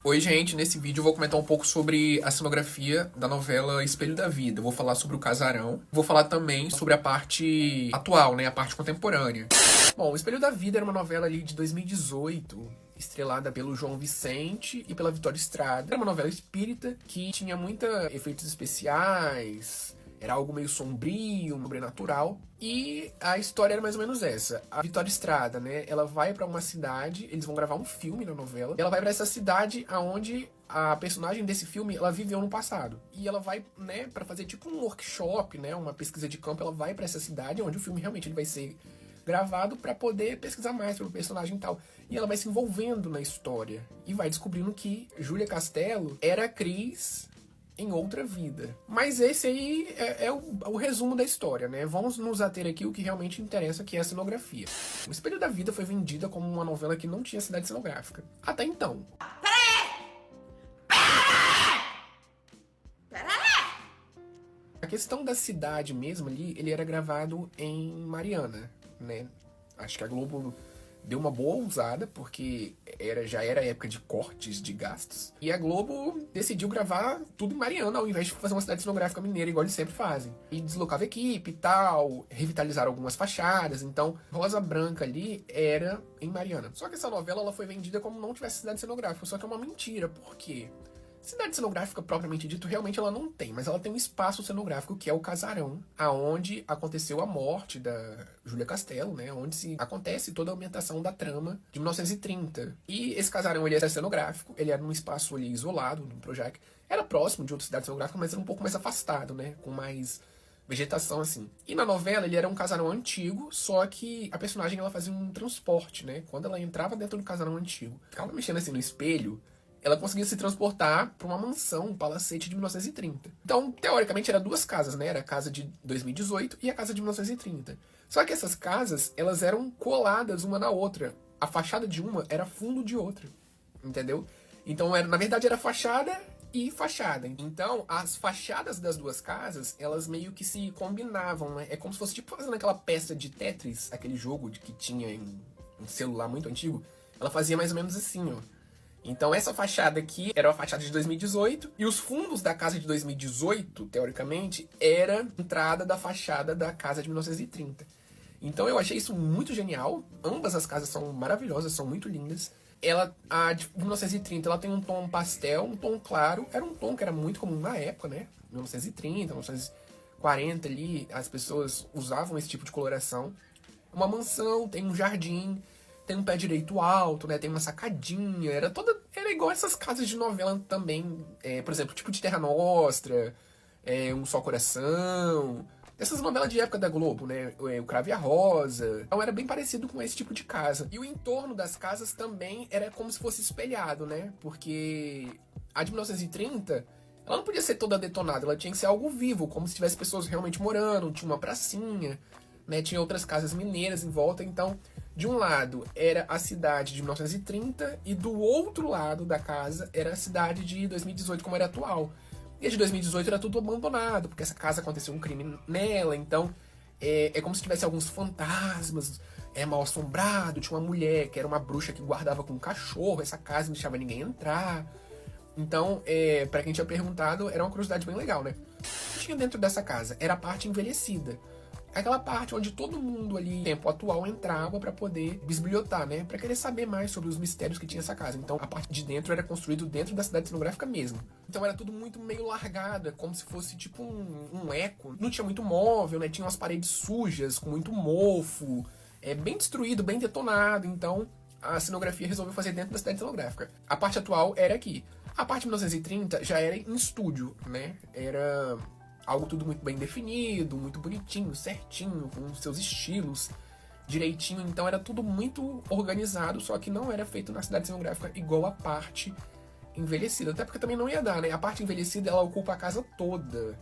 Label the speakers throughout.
Speaker 1: Oi, gente, nesse vídeo eu vou comentar um pouco sobre a cenografia da novela Espelho da Vida. Eu vou falar sobre o casarão, vou falar também sobre a parte atual, né, a parte contemporânea. Bom, o Espelho da Vida era uma novela ali de 2018, estrelada pelo João Vicente e pela Vitória Estrada. Era uma novela espírita que tinha muitos efeitos especiais, era algo meio sombrio, sobrenatural. E a história era mais ou menos essa. A Vitória Estrada, né, ela vai pra uma cidade, eles vão gravar um filme na novela. E ela vai pra essa cidade aonde a personagem desse filme, ela viveu no passado. E ela vai, né, pra fazer tipo um workshop, né, uma pesquisa de campo. Ela vai pra essa cidade onde o filme realmente ele vai ser gravado pra poder pesquisar mais sobre o personagem e tal. E ela vai se envolvendo na história. E vai descobrindo que Júlia Castelo era a Cris em outra vida. Mas esse aí é o resumo da história, né? Vamos nos ater aqui o que realmente interessa, que é a cenografia. O Espelho da Vida foi vendida como uma novela que não tinha cidade cenográfica. Até então. A questão da cidade mesmo ali, ele era gravado em Mariana, né? Acho que a Globo deu uma boa ousada, porque já era época de cortes de gastos. E a Globo decidiu gravar tudo em Mariana, ao invés de fazer uma cidade cenográfica mineira, igual eles sempre fazem. E deslocava equipe e tal, revitalizaram algumas fachadas. Então, Rosa Branca ali era em Mariana. Só que essa novela ela foi vendida como não tivesse cidade cenográfica. Só que é uma mentira, por quê? Cidade cenográfica, propriamente dito, realmente ela não tem, mas ela tem um espaço cenográfico que é o casarão, aonde aconteceu a morte da Júlia Castelo, né, onde acontece toda a ambientação da trama de 1930. E esse casarão ele era cenográfico, ele era num espaço ali isolado, num Projac, era próximo de outra cidade cenográfica, mas era um pouco mais afastado, né, com mais vegetação assim. E na novela ele era um casarão antigo, só que a personagem ela fazia um transporte, né, quando ela entrava dentro do casarão antigo, ficava mexendo assim no espelho, ela conseguia se transportar para uma mansão, um palacete de 1930. Então, teoricamente, eram duas casas, né? Era a casa de 2018 e a casa de 1930. Só que essas casas, elas eram coladas uma na outra. A fachada de uma era fundo de outra, entendeu? Então, na verdade, era fachada e fachada. Então, as fachadas das duas casas, elas meio que se combinavam, né? É como se fosse tipo fazendo aquela peça de Tetris, aquele jogo que tinha em um celular muito antigo. Ela fazia mais ou menos assim, ó. Então essa fachada aqui era a fachada de 2018 e os fundos da casa de 2018, teoricamente, era a entrada da fachada da casa de 1930. Então eu achei isso muito genial. Ambas as casas são maravilhosas, são muito lindas. A de 1930, ela tem um tom pastel, um tom claro. Era um tom que era muito comum na época, né? 1930, 1940 ali, as pessoas usavam esse tipo de coloração. Uma mansão, tem um jardim, tem um pé direito alto, né? Tem uma sacadinha. Era igual essas casas de novela também. Por exemplo, tipo de Terra Nostra, Um Só Coração. Essas novelas de época da Globo, né? O Cravo e a Rosa. Então era bem parecido com esse tipo de casa. E o entorno das casas também era como se fosse espelhado, né? Porque a de 1930, ela não podia ser toda detonada. Ela tinha que ser algo vivo, como se tivesse pessoas realmente morando. Tinha uma pracinha, né? Tinha outras casas mineiras em volta. Então, de um lado era a cidade de 1930 e do outro lado da casa era a cidade de 2018, como era atual. E a de 2018 era tudo abandonado, porque essa casa aconteceu um crime nela, então é como se tivesse alguns fantasmas, mal assombrado. Tinha uma mulher que era uma bruxa que guardava com um cachorro essa casa, não deixava ninguém entrar. Então, pra quem tinha perguntado, era uma curiosidade bem legal, né? O que tinha dentro dessa casa era a parte envelhecida. Aquela parte onde todo mundo ali, no tempo atual, entrava pra poder bisbilhotar, né? Pra querer saber mais sobre os mistérios que tinha essa casa. Então, a parte de dentro era construído dentro da cidade cenográfica mesmo. Então, era tudo muito meio largado, como se fosse tipo um eco. Não tinha muito móvel, né? Tinha umas paredes sujas, com muito mofo. Bem destruído, bem detonado. Então, a cenografia resolveu fazer dentro da cidade cenográfica. A parte atual era aqui. A parte de 1930 já era em estúdio, né? Era algo tudo muito bem definido, muito bonitinho, certinho, com seus estilos direitinho. Então era tudo muito organizado, só que não era feito na cidade cenográfica igual a parte envelhecida. Até porque também não ia dar, né? A parte envelhecida, ela ocupa a casa toda.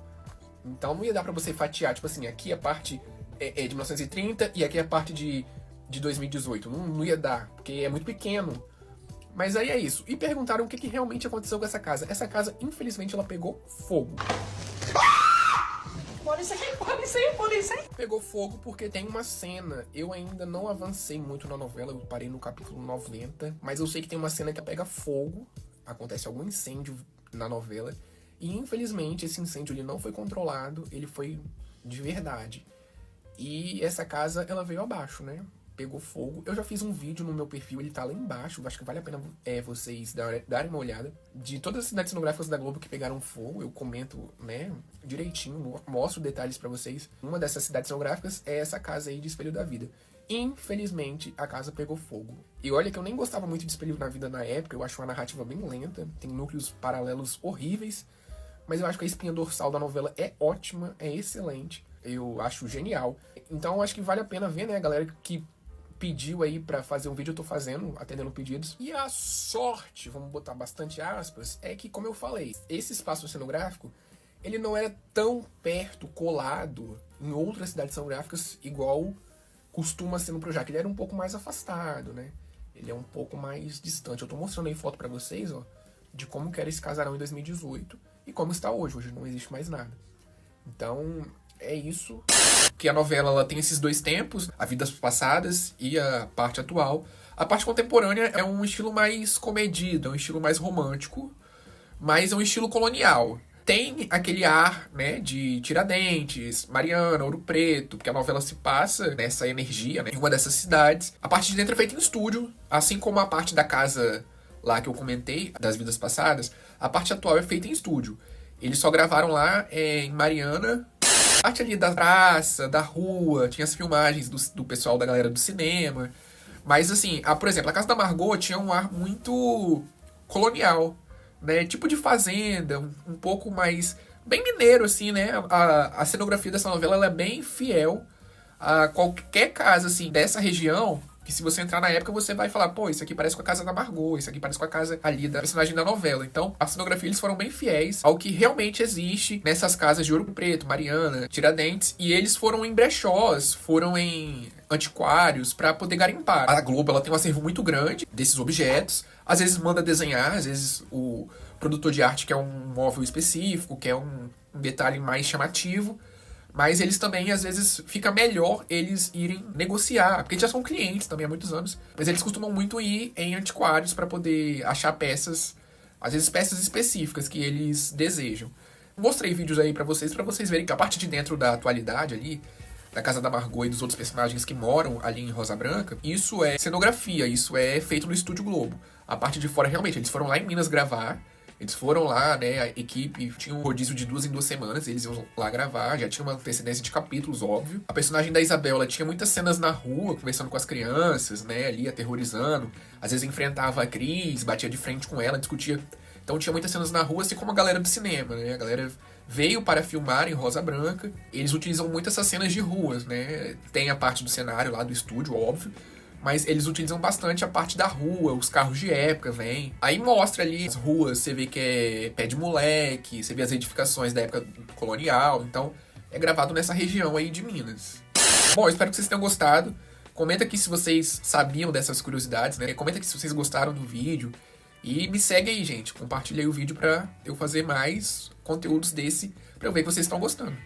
Speaker 1: Então não ia dar pra você fatiar, tipo assim, aqui a parte é de 1930 e aqui a parte de 2018. Não ia dar, porque é muito pequeno. Mas aí é isso. E perguntaram o que realmente aconteceu com essa casa. Essa casa, infelizmente, ela pegou fogo. Polícia. Pegou fogo porque tem uma cena. Eu ainda não avancei muito na novela, eu parei no capítulo 90, mas eu sei que tem uma cena que pega fogo acontece algum incêndio na novela e infelizmente esse incêndio ele não foi controlado, ele foi de verdade. E essa casa ela veio abaixo, né? Pegou fogo. Eu já fiz um vídeo no meu perfil, ele tá lá embaixo. Acho que vale a pena vocês darem uma olhada. De todas as cidades cenográficas da Globo que pegaram fogo, eu comento, né, direitinho, mostro detalhes pra vocês. Uma dessas cidades cenográficas é essa casa aí de Espelho da Vida. Infelizmente, a casa pegou fogo. E olha que eu nem gostava muito de Espelho da Vida na época, eu acho uma narrativa bem lenta, tem núcleos paralelos horríveis, mas eu acho que a espinha dorsal da novela é ótima, é excelente. Eu acho genial. Então eu acho que vale a pena ver, né, a galera que pediu aí pra fazer um vídeo, eu tô fazendo, atendendo pedidos. E a sorte, vamos botar bastante aspas, é que, como eu falei, esse espaço cenográfico, ele não era tão perto, colado em outras cidades cenográficas, igual costuma ser no Projac. Ele era um pouco mais afastado, né? Ele é um pouco mais distante. Eu tô mostrando aí foto pra vocês, ó, de como que era esse casarão em 2018 e como está hoje. Hoje não existe mais nada. Então, é isso. Que a novela ela tem esses dois tempos, a vidas passadas e a parte atual. A parte contemporânea é um estilo mais comedido, é um estilo mais romântico, mas é um estilo colonial. Tem aquele ar, né, de Tiradentes, Mariana, Ouro Preto, porque a novela se passa nessa energia, né, em uma dessas cidades. A parte de dentro é feita em estúdio, assim como a parte da casa lá que eu comentei, das vidas passadas, a parte atual é feita em estúdio. Eles só gravaram lá em Mariana, parte ali da praça, da rua, tinha as filmagens do pessoal da galera do cinema. Mas assim, por exemplo, a casa da Margot tinha um ar muito colonial, né? Tipo de fazenda, um pouco mais bem mineiro, assim, né? A cenografia dessa novela ela é bem fiel a qualquer casa, assim, dessa região. Que se você entrar na época, você vai falar, pô, isso aqui parece com a casa da Margot, isso aqui parece com a casa ali da personagem da novela. Então, a cenografia, eles foram bem fiéis ao que realmente existe nessas casas de Ouro Preto, Mariana, Tiradentes. E eles foram em brechós, foram em antiquários para poder garimpar. A Globo, ela tem um acervo muito grande desses objetos. Às vezes manda desenhar, às vezes o produtor de arte quer um móvel específico, quer um detalhe mais chamativo. Mas eles também, às vezes, fica melhor eles irem negociar, porque eles já são clientes também há muitos anos, mas eles costumam muito ir em antiquários para poder achar peças, às vezes peças específicas que eles desejam. Mostrei vídeos aí para vocês verem que a parte de dentro da atualidade ali, da casa da Margot e dos outros personagens que moram ali em Rosa Branca, isso é cenografia, isso é feito no Estúdio Globo. A parte de fora, realmente, eles foram lá em Minas gravar. Eles foram lá, né, a equipe tinha um rodízio de 2 em 2 semanas, eles iam lá gravar, já tinha uma antecedência de capítulos, óbvio. A personagem da Isabel, ela tinha muitas cenas na rua, conversando com as crianças, né, ali aterrorizando. Às vezes enfrentava a Cris, batia de frente com ela, discutia. Então tinha muitas cenas na rua, assim como a galera do cinema, né, a galera veio para filmar em Rosa Branca. Eles utilizam muito essas cenas de ruas, né, tem a parte do cenário lá do estúdio, óbvio. Mas eles utilizam bastante a parte da rua, os carros de época, vem. Aí mostra ali as ruas, você vê que é pé de moleque, você vê as edificações da época colonial. Então, é gravado nessa região aí de Minas. Bom, eu espero que vocês tenham gostado. Comenta aqui se vocês sabiam dessas curiosidades, né? Comenta aqui se vocês gostaram do vídeo. E me segue aí, gente. Compartilha aí o vídeo pra eu fazer mais conteúdos desse, pra eu ver que vocês estão gostando.